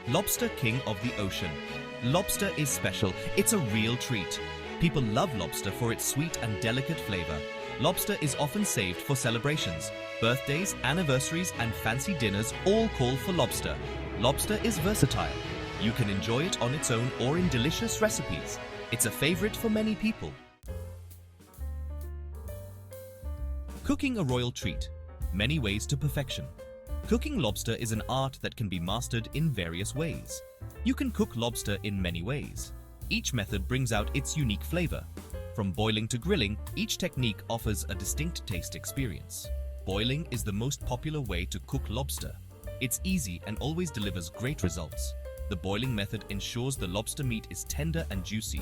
Lobster, king of the ocean. Lobster is special. It's a real treat. People love lobster for its sweet and delicate flavor. Lobster is often saved for celebrations. Birthdays, anniversaries, and fancy dinners all call for lobster. Lobster is versatile. You can enjoy it on its own or in delicious recipes. It's a favorite for many people. Cooking a royal treat. Many ways to perfection. Cooking lobster is an art that can be mastered in various ways. You can cook lobster in many ways. Each method brings out its unique flavor. From boiling to grilling, each technique offers a distinct taste experience. Boiling is the most popular way to cook lobster. It's easy and always delivers great results. The boiling method ensures the lobster meat is tender and juicy.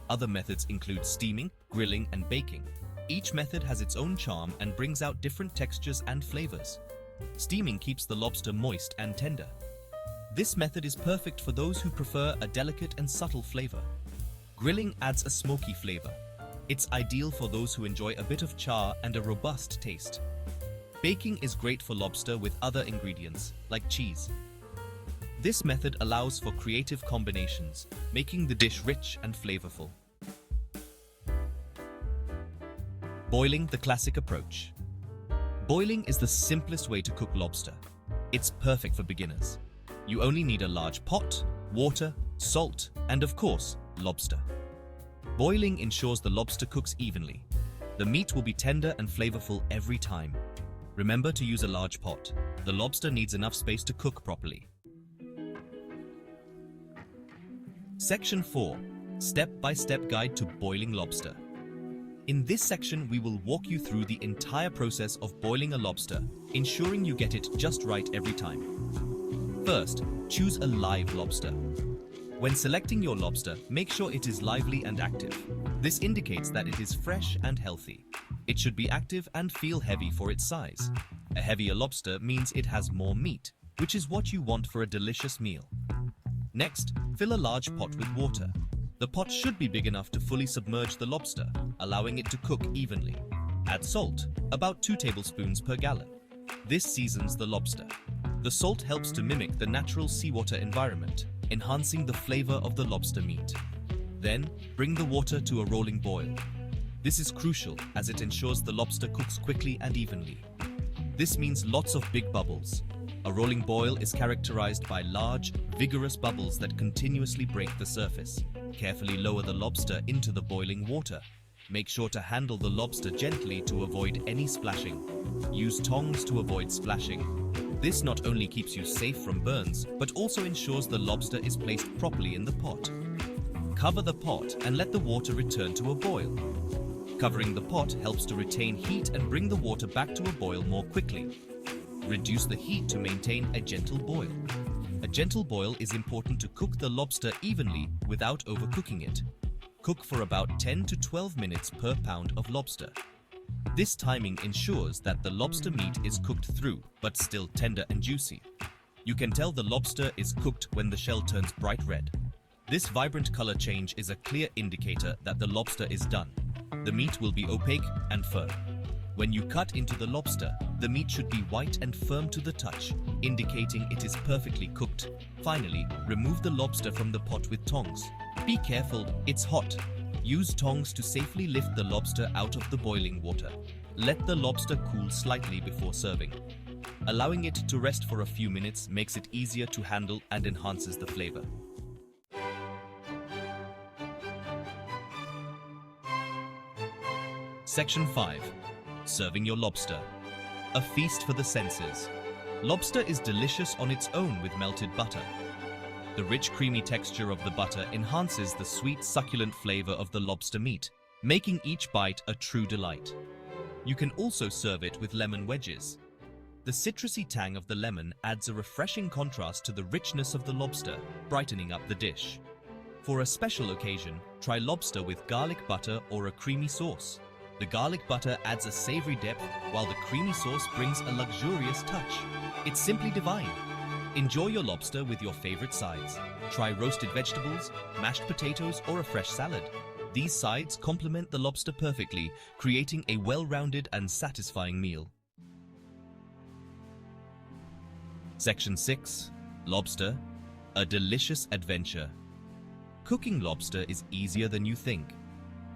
Other methods include steaming, grilling, and baking. Each method has its own charm and brings out different textures and flavors. Steaming keeps the lobster moist and tender. This method is perfect for those who prefer a delicate and subtle flavor. Grilling adds a smoky flavor. It's ideal for those who enjoy a bit of char and a robust taste. Baking is great for lobster with other ingredients, like cheese. This method allows for creative combinations, making the dish rich and flavorful. Boiling, the classic approach. Boiling is the simplest way to cook lobster. It's perfect for beginners. You only need a large pot, water, salt, and of course, lobster. Boiling ensures the lobster cooks evenly. The meat will be tender and flavorful every time. Remember to use a large pot. The lobster needs enough space to cook properly. Section 4. Step-by-step guide to boiling lobster. In this section, we will walk you through the entire process of boiling a lobster, ensuring you get it just right every time. First, choose a live lobster. When selecting your lobster, make sure it is lively and active. This indicates that it is fresh and healthy. It should be active and feel heavy for its size. A heavier lobster means it has more meat, which is what you want for a delicious meal. Next, fill a large pot with water. The pot should be big enough to fully submerge the lobster, allowing it to cook evenly. Add salt, about 2 tablespoons per gallon. This seasons the lobster. The salt helps to mimic the natural seawater environment, enhancing the flavor of the lobster meat. Then, bring the water to a rolling boil. This is crucial as it ensures the lobster cooks quickly and evenly. This means lots of big bubbles. A rolling boil is characterized by large, vigorous bubbles that continuously break the surface. Carefully lower the lobster into the boiling water. Make sure to handle the lobster gently to avoid any splashing. Use tongs to avoid splashing. This not only keeps you safe from burns, but also ensures the lobster is placed properly in the pot. Cover the pot and let the water return to a boil. Covering the pot helps to retain heat and bring the water back to a boil more quickly. Reduce the heat to maintain a gentle boil. A gentle boil is important to cook the lobster evenly without overcooking it. Cook for about 10 to 12 minutes per pound of lobster. This timing ensures that the lobster meat is cooked through, but still tender and juicy. You can tell the lobster is cooked when the shell turns bright red. This vibrant color change is a clear indicator that the lobster is done. The meat will be opaque and firm. When you cut into the lobster, the meat should be white and firm to the touch, indicating it is perfectly cooked. Finally, remove the lobster from the pot with tongs. Be careful, it's hot. Use tongs to safely lift the lobster out of the boiling water. Let the lobster cool slightly before serving. Allowing it to rest for a few minutes makes it easier to handle and enhances the flavor. Section 5. Serving your lobster. A feast for the senses. Lobster is delicious on its own with melted butter. The rich, creamy texture of the butter enhances the sweet, succulent flavor of the lobster meat, making each bite a true delight. You can also serve it with lemon wedges. The citrusy tang of the lemon adds a refreshing contrast to the richness of the lobster, brightening up the dish. For a special occasion, try lobster with garlic butter or a creamy sauce. The garlic butter adds a savory depth, while the creamy sauce brings a luxurious touch. It's simply divine. Enjoy your lobster with your favorite sides. Try roasted vegetables, mashed potatoes, or a fresh salad. These sides complement the lobster perfectly, creating a well-rounded and satisfying meal. Section 6. Lobster. A delicious adventure. Cooking lobster is easier than you think.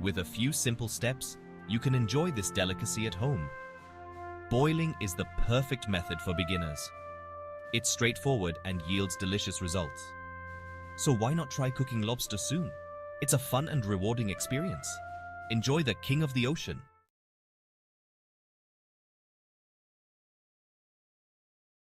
With a few simple steps, you can enjoy this delicacy at home. Boiling is the perfect method for beginners. It's straightforward and yields delicious results. So why not try cooking lobster soon? It's a fun and rewarding experience. Enjoy the king of the ocean.